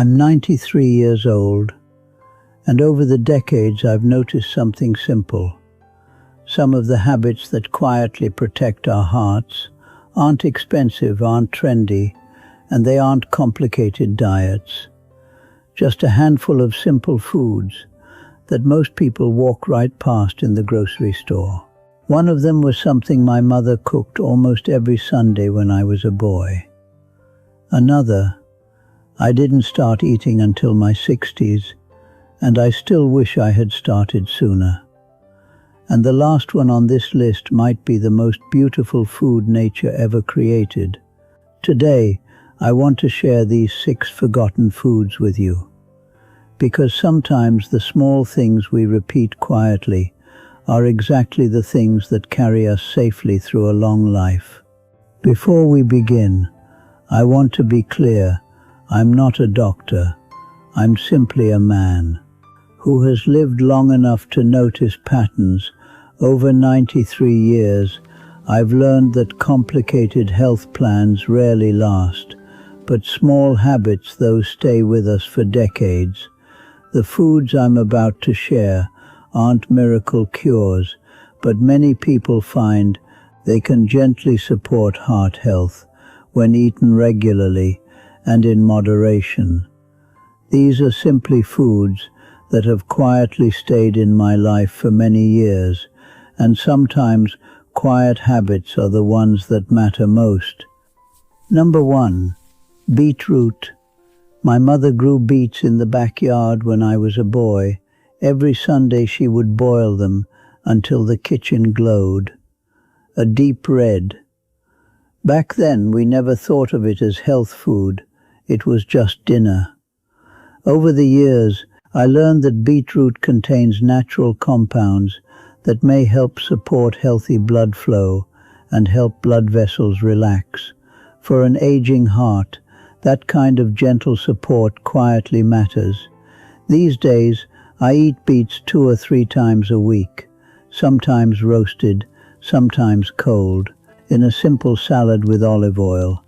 I'm 93 years old, and over the decades I've noticed something simple. Some of the habits that quietly protect our hearts aren't expensive, aren't trendy, and they aren't complicated diets. Just a handful of simple foods that most people walk right past in the grocery store. One of them was something my mother cooked almost every Sunday when I was a boy. Another, I didn't start eating until my 60s, and I still wish I had started sooner. And the last one on this list might be the most beautiful food nature ever created. Today, I want to share these 6 forgotten foods with you, because sometimes the small things we repeat quietly are exactly the things that carry us safely through a long life. Before we begin, I want to be clear, I'm not a doctor. I'm simply a man who has lived long enough to notice patterns. Over 93 years, I've learned that complicated health plans rarely last, but small habits, those stay with us for decades. The foods I'm about to share aren't miracle cures, but many people find they can gently support heart health when eaten regularly and in moderation. These are simply foods that have quietly stayed in my life for many years, and sometimes quiet habits are the ones that matter most. Number 1. Beetroot. My mother grew beets in the backyard when I was a boy. Every Sunday she would boil them until the kitchen glowed. A deep red. Back then we never thought of it as health food. It was just dinner. Over the years, I learned that beetroot contains natural compounds that may help support healthy blood flow and help blood vessels relax. For an aging heart, that kind of gentle support quietly matters. These days, I eat beets 2 or 3 times a week, sometimes roasted, sometimes cold, in a simple salad with olive oil.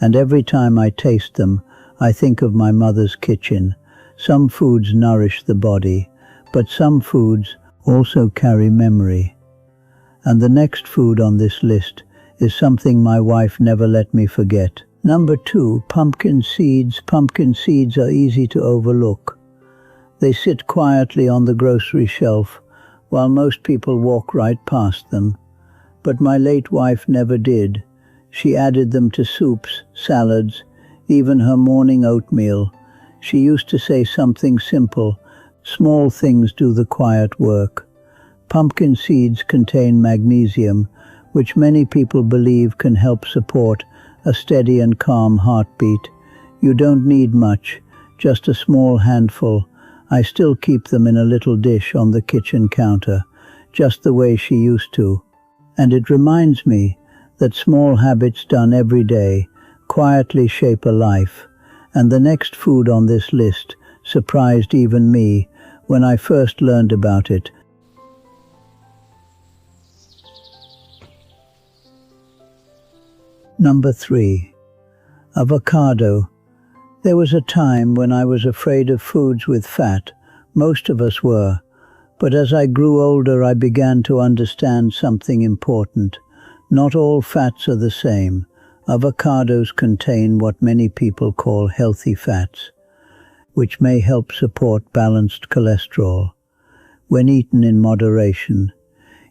And every time I taste them, I think of my mother's kitchen. Some foods nourish the body, but some foods also carry memory. And the next food on this list is something my wife never let me forget. Number 2, pumpkin seeds. Pumpkin seeds are easy to overlook. They sit quietly on the grocery shelf while most people walk right past them. But my late wife never did. She added them to soups, salads, even her morning oatmeal. She used to say something simple, small things do the quiet work. Pumpkin seeds contain magnesium, which many people believe can help support a steady and calm heartbeat. You don't need much, just a small handful. I still keep them in a little dish on the kitchen counter, just the way she used to. And it reminds me that small habits done every day quietly shape a life. And the next food on this list surprised even me when I first learned about it. Number 3. Avocado. There was a time when I was afraid of foods with fat. Most of us were. But as I grew older, I began to understand something important. Not all fats are the same. Avocados contain what many people call healthy fats, which may help support balanced cholesterol when eaten in moderation.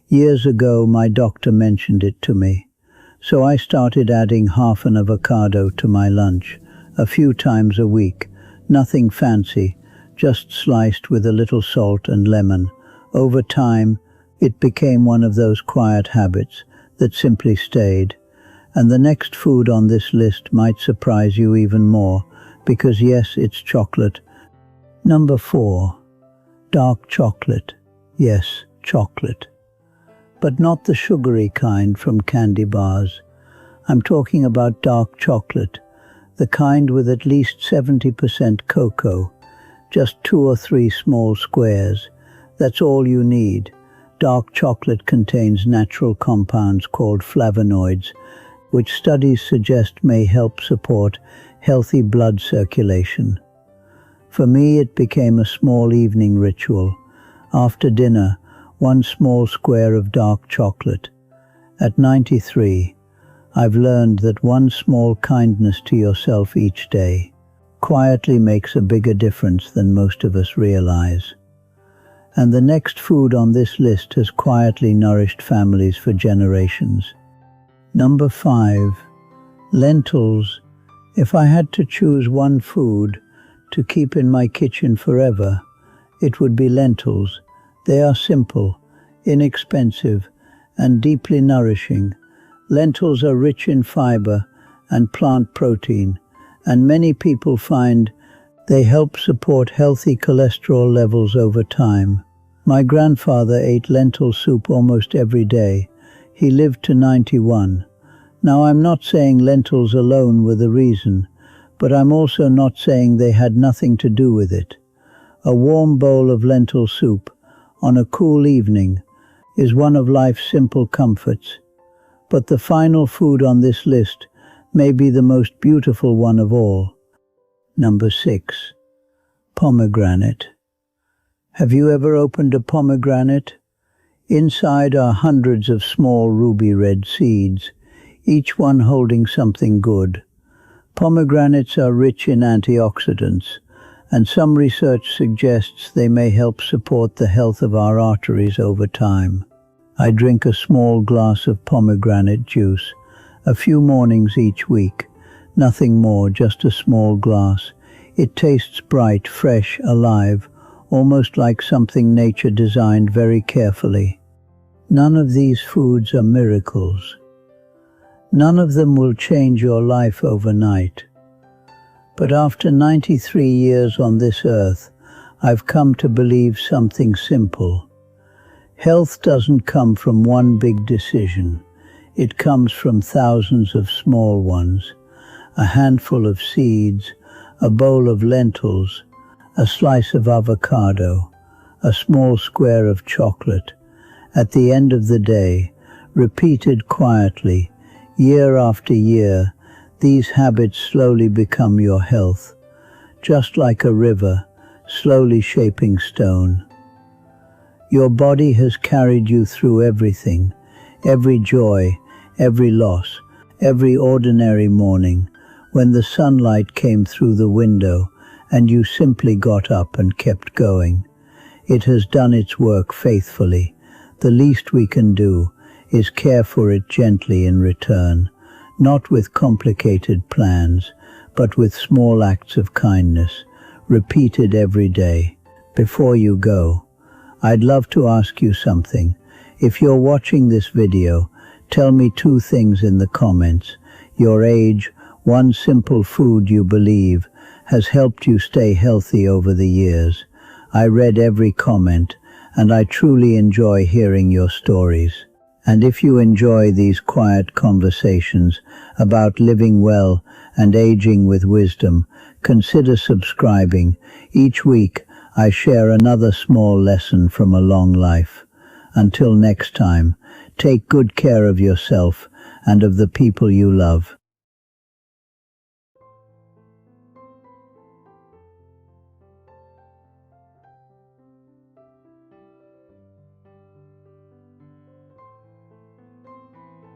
Years ago, my doctor mentioned it to me, so I started adding half an avocado to my lunch a few times a week. Nothing fancy, just sliced with a little salt and lemon. Over time, it became one of those quiet habits that simply stayed. And the next food on this list might surprise you even more, because yes, it's chocolate. Number 4. Dark chocolate. Yes, chocolate. But not the sugary kind from candy bars. I'm talking about dark chocolate, the kind with at least 70% cocoa. Just 2 or 3 small squares. That's all you need. Dark chocolate contains natural compounds called flavonoids, which studies suggest may help support healthy blood circulation. For me, it became a small evening ritual. After dinner, one small square of dark chocolate. At 93, I've learned that one small kindness to yourself each day quietly makes a bigger difference than most of us realize. And the next food on this list has quietly nourished families for generations. Number 5. Lentils. If I had to choose one food to keep in my kitchen forever, it would be lentils. They are simple, inexpensive, and deeply nourishing. Lentils are rich in fiber and plant protein, and many people find they help support healthy cholesterol levels over time. My grandfather ate lentil soup almost every day. He lived to 91. Now, I'm not saying lentils alone were the reason, but I'm also not saying they had nothing to do with it. A warm bowl of lentil soup on a cool evening is one of life's simple comforts. But the final food on this list may be the most beautiful one of all. Number 6. Pomegranate. Have you ever opened a pomegranate? Inside are hundreds of small ruby red seeds, each one holding something good. Pomegranates are rich in antioxidants, and some research suggests they may help support the health of our arteries over time. I drink a small glass of pomegranate juice, a few mornings each week. Nothing more, just a small glass. It tastes bright, fresh, alive, almost like something nature designed very carefully. None of these foods are miracles. None of them will change your life overnight. But after 93 years on this earth, I've come to believe something simple. Health doesn't come from one big decision. It comes from thousands of small ones. A handful of seeds, a bowl of lentils, a slice of avocado, a small square of chocolate. At the end of the day, repeated quietly, year after year, these habits slowly become your health, just like a river slowly shaping stone. Your body has carried you through everything, every joy, every loss, every ordinary morning, when the sunlight came through the window and you simply got up and kept going. It has done its work faithfully. The least we can do is care for it gently in return, not with complicated plans, but with small acts of kindness, repeated every day. Before you go, I'd love to ask you something. If you're watching this video, tell me 2 things in the comments. Your age, one simple food you believe has helped you stay healthy over the years. I read every comment, and I truly enjoy hearing your stories. And if you enjoy these quiet conversations about living well and aging with wisdom, consider subscribing. Each week, I share another small lesson from a long life. Until next time, take good care of yourself and of the people you love.